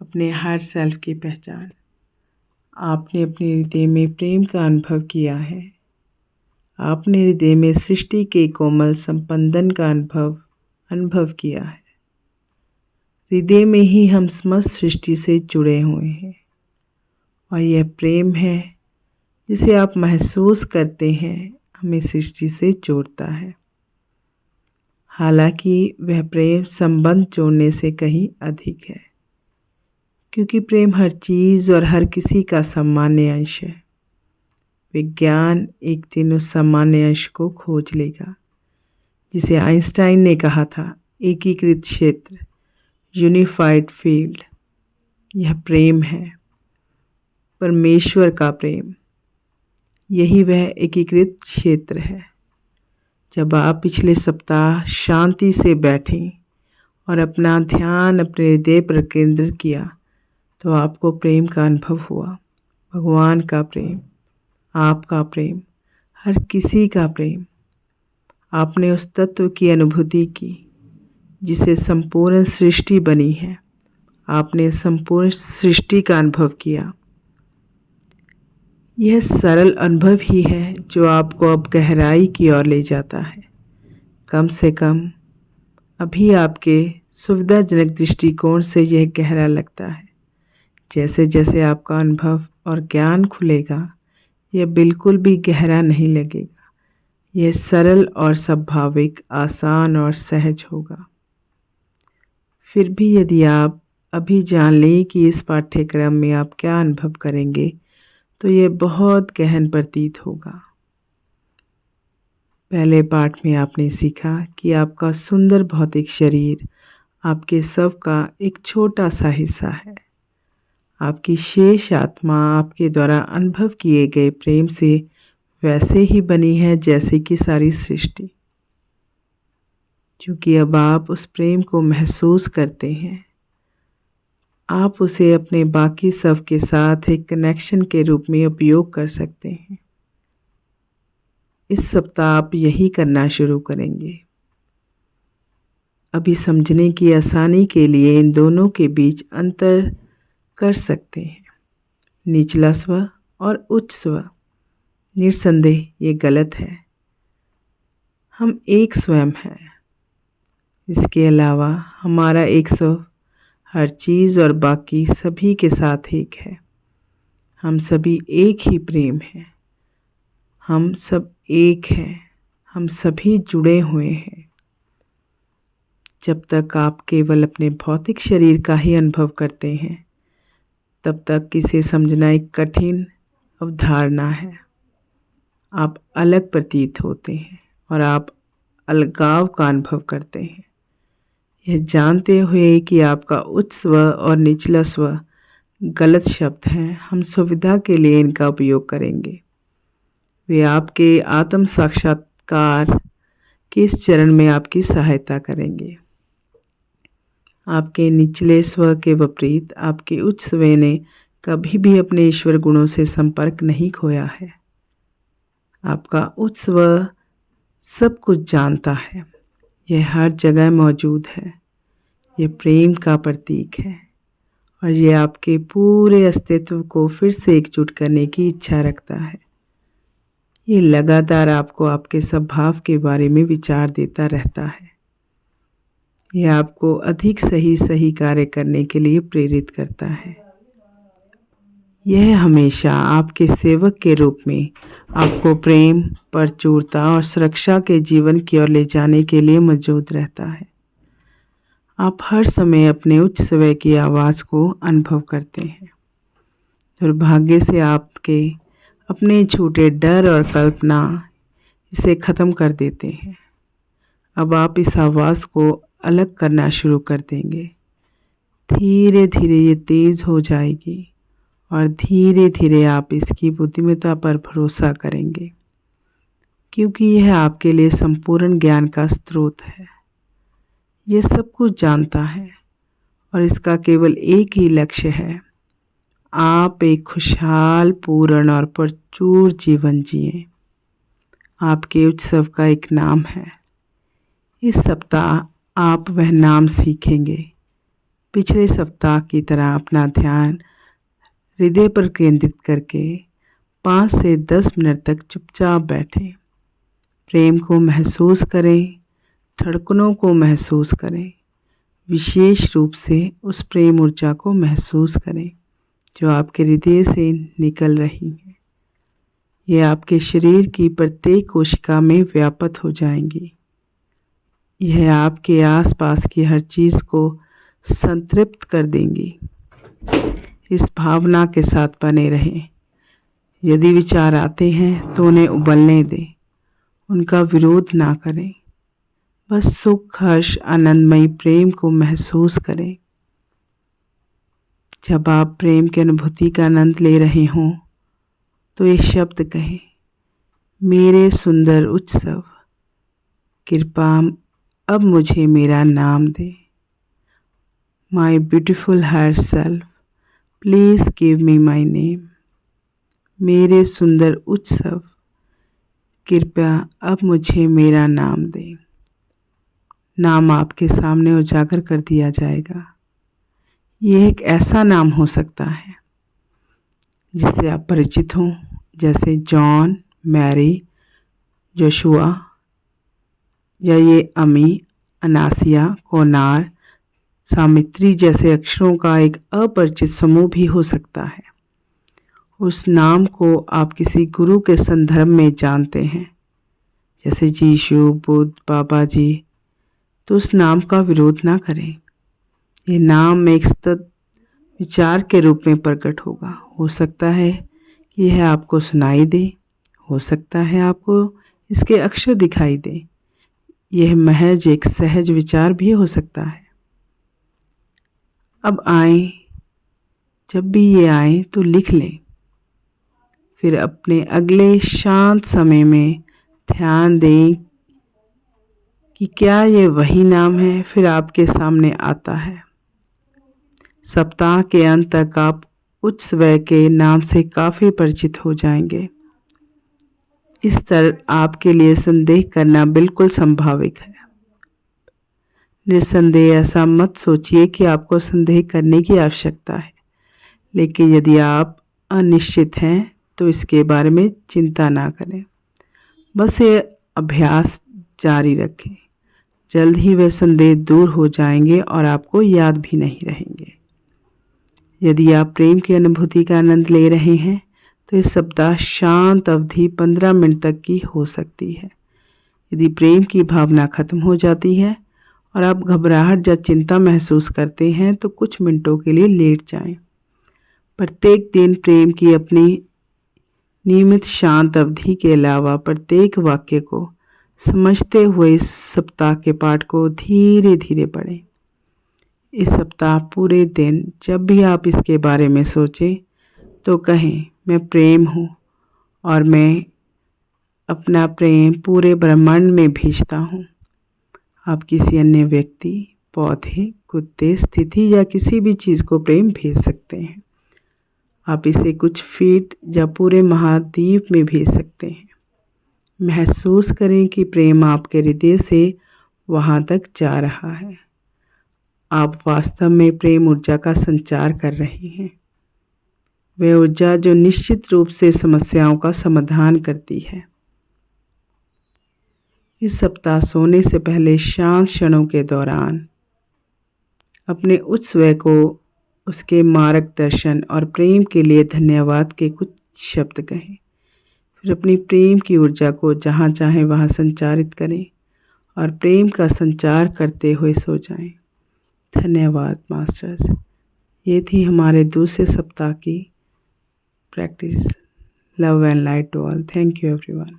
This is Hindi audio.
अपने हर सेल्फ की पहचान। आपने अपने हृदय में प्रेम का अनुभव किया है। आपने हृदय में सृष्टि के कोमल संपंदन का अनुभव किया है। हृदय में ही हम समस्त सृष्टि से जुड़े हुए हैं और यह प्रेम है जिसे आप महसूस करते हैं, हमें सृष्टि से जोड़ता है। हालांकि वह प्रेम संबंध जोड़ने से कहीं अधिक है, क्योंकि प्रेम हर चीज़ और हर किसी का सामान्य अंश है। विज्ञान एक दिन उस सामान्य अंश को खोज लेगा जिसे आइंस्टाइन ने कहा था एकीकृत क्षेत्र, यूनिफाइड फील्ड। यह प्रेम है, परमेश्वर का प्रेम। यही वह एकीकृत क्षेत्र है। जब आप पिछले सप्ताह शांति से बैठें और अपना ध्यान अपने हृदय पर केंद्रित किया तो आपको प्रेम का अनुभव हुआ। भगवान का प्रेम, आपका प्रेम, हर किसी का प्रेम। आपने उस तत्व की अनुभूति की जिसे संपूर्ण सृष्टि बनी है। आपने संपूर्ण सृष्टि का अनुभव किया। यह सरल अनुभव ही है जो आपको अब गहराई की ओर ले जाता है। कम से कम अभी आपके सुविधाजनक दृष्टिकोण से यह गहरा लगता है। जैसे जैसे आपका अनुभव और ज्ञान खुलेगा, यह बिल्कुल भी गहरा नहीं लगेगा। यह सरल और स्वाभाविक, आसान और सहज होगा। फिर भी यदि आप अभी जान लें कि इस पाठ्यक्रम में आप क्या अनुभव करेंगे तो यह बहुत गहन प्रतीत होगा। पहले पाठ में आपने सीखा कि आपका सुंदर भौतिक शरीर आपके सब का एक छोटा सा हिस्सा है। आपकी शेष आत्मा आपके द्वारा अनुभव किए गए प्रेम से वैसे ही बनी है जैसे कि सारी सृष्टि। क्योंकि अब आप उस प्रेम को महसूस करते हैं, आप उसे अपने बाकी सब के साथ एक कनेक्शन के रूप में उपयोग कर सकते हैं। इस सप्ताह आप यही करना शुरू करेंगे। अभी समझने की आसानी के लिए इन दोनों के बीच अंतर कर सकते हैं। निचला स्व और उच्च स्व। निस्संदेह ये गलत है। हम एक स्वयं हैं। इसके अलावा हमारा एक स्व हर चीज़ और बाकी सभी के साथ एक है। हम सभी एक ही प्रेम हैं। हम सब एक हैं। हम सभी जुड़े हुए हैं। जब तक आप केवल अपने भौतिक शरीर का ही अनुभव करते हैं, तब तक इसे समझना एक कठिन अवधारणा है। आप अलग प्रतीत होते हैं और आप अलगाव का अनुभव करते हैं। यह जानते हुए कि आपका उच्च स्व और निचला स्व गलत शब्द हैं, हम सुविधा के लिए इनका उपयोग करेंगे। वे आपके आत्म साक्षात्कार के इस चरण में आपकी सहायता करेंगे। आपके निचले स्व के विपरीत आपके उच्च स्व ने कभी भी अपने ईश्वर गुणों से संपर्क नहीं खोया है। आपका उच्च स्व सब कुछ जानता है। यह हर जगह मौजूद है। यह प्रेम का प्रतीक है और यह आपके पूरे अस्तित्व को फिर से एकजुट करने की इच्छा रखता है। ये लगातार आपको आपके स्वभाव के बारे में विचार देता रहता है। यह आपको अधिक सही कार्य करने के लिए प्रेरित करता है। यह हमेशा आपके सेवक के रूप में आपको प्रेम, प्रचुरता और सुरक्षा के जीवन की ओर ले जाने के लिए मौजूद रहता है। आप हर समय अपने उच्च स्व की आवाज़ को अनुभव करते हैं। दुर्भाग्य से आपके अपने छूटे डर और कल्पना इसे ख़त्म कर देते हैं। अब आप इस आवाज़ को अलग करना शुरू कर देंगे। धीरे धीरे ये तेज़ हो जाएगी और धीरे धीरे आप इसकी बुद्धिमत्ता पर भरोसा करेंगे, क्योंकि यह आपके लिए संपूर्ण ज्ञान का स्रोत है। यह सब कुछ जानता है और इसका केवल एक ही लक्ष्य है, आप एक खुशहाल, पूर्ण और प्रचुर जीवन जिएं। आपके उच्च स्व का एक नाम है। इस सप्ताह आप वह नाम सीखेंगे। पिछले सप्ताह की तरह अपना ध्यान हृदय पर केंद्रित करके 5 से 10 मिनट तक चुपचाप बैठें। प्रेम को महसूस करें, धड़कनों को महसूस करें, विशेष रूप से उस प्रेम ऊर्जा को महसूस करें जो आपके हृदय से निकल रही है। ये आपके शरीर की प्रत्येक कोशिका में व्याप्त हो जाएंगी। यह आपके आसपास की हर चीज़ को संतृप्त कर देंगी। इस भावना के साथ बने रहें। यदि विचार आते हैं तो उन्हें उबलने दें, उनका विरोध ना करें। बस सुख, हर्ष, आनंदमयी प्रेम को महसूस करें। जब आप प्रेम की अनुभूति का आनंद ले रहे हों तो ये शब्द कहें, मेरे सुंदर उत्सव, कृपा अब मुझे मेरा नाम दे। My beautiful higher self, please give me my name. मेरे सुंदर उत्सव, कृपया अब मुझे मेरा नाम दे। नाम आपके सामने उजागर कर दिया जाएगा। ये एक ऐसा नाम हो सकता है जिससे आप परिचित हों, जैसे जॉन, मैरी, जोशुआ, या ये अमी, अनासिया, कोनार, सामित्री जैसे अक्षरों का एक अपरिचित समूह भी हो सकता है। उस नाम को आप किसी गुरु के संदर्भ में जानते हैं, जैसे यीशु, बुद्ध, बाबा जी, तो उस नाम का विरोध ना करें। ये नाम एक सतत विचार के रूप में प्रकट होगा। हो सकता है कि यह आपको सुनाई दे, हो सकता है आपको इसके अक्षर दिखाई दे। यह महज एक सहज विचार भी हो सकता है। अब आए, जब भी ये आए तो लिख लें। फिर अपने अगले शांत समय में ध्यान दें कि क्या ये वही नाम है फिर आपके सामने आता है। सप्ताह के अंत तक आप उच्च स्वर के नाम से काफ़ी परिचित हो जाएंगे। इस तरह आपके लिए संदेह करना बिल्कुल संभाविक है। निस्संदेह ऐसा मत सोचिए कि आपको संदेह करने की आवश्यकता है, लेकिन यदि आप अनिश्चित हैं तो इसके बारे में चिंता ना करें। बस ये अभ्यास जारी रखें। जल्द ही वे संदेह दूर हो जाएंगे और आपको याद भी नहीं रहेंगे। यदि आप प्रेम की अनुभूति का आनंद ले रहे हैं तो इस सप्ताह शांत अवधि 15 मिनट तक की हो सकती है। यदि प्रेम की भावना खत्म हो जाती है और आप घबराहट या चिंता महसूस करते हैं तो कुछ मिनटों के लिए लेट जाएं। प्रत्येक दिन प्रेम की अपनी नियमित शांत अवधि के अलावा प्रत्येक वाक्य को समझते हुए इस सप्ताह के पाठ को धीरे धीरे पढ़ें। इस सप्ताह पूरे दिन जब भी आप इसके बारे में सोचें तो कहें, मैं प्रेम हूँ और मैं अपना प्रेम पूरे ब्रह्मांड में भेजता हूँ। आप किसी अन्य व्यक्ति, पौधे, कुत्ते, स्थिति या किसी भी चीज़ को प्रेम भेज सकते हैं। आप इसे कुछ फीट या पूरे महाद्वीप में भेज सकते हैं। महसूस करें कि प्रेम आपके हृदय से वहाँ तक जा रहा है। आप वास्तव में प्रेम ऊर्जा का संचार कर रहे हैं। वह ऊर्जा जो निश्चित रूप से समस्याओं का समाधान करती है। इस सप्ताह सोने से पहले शांत क्षणों के दौरान अपने उच्च स्व को उसके मार्गदर्शन और प्रेम के लिए धन्यवाद के कुछ शब्द कहें। फिर अपनी प्रेम की ऊर्जा को जहाँ चाहें वहाँ संचारित करें और प्रेम का संचार करते हुए सो जाएं। धन्यवाद मास्टर्स। ये थी हमारे दूसरे सप्ताह की practice. Love and light to all. Thank you everyone.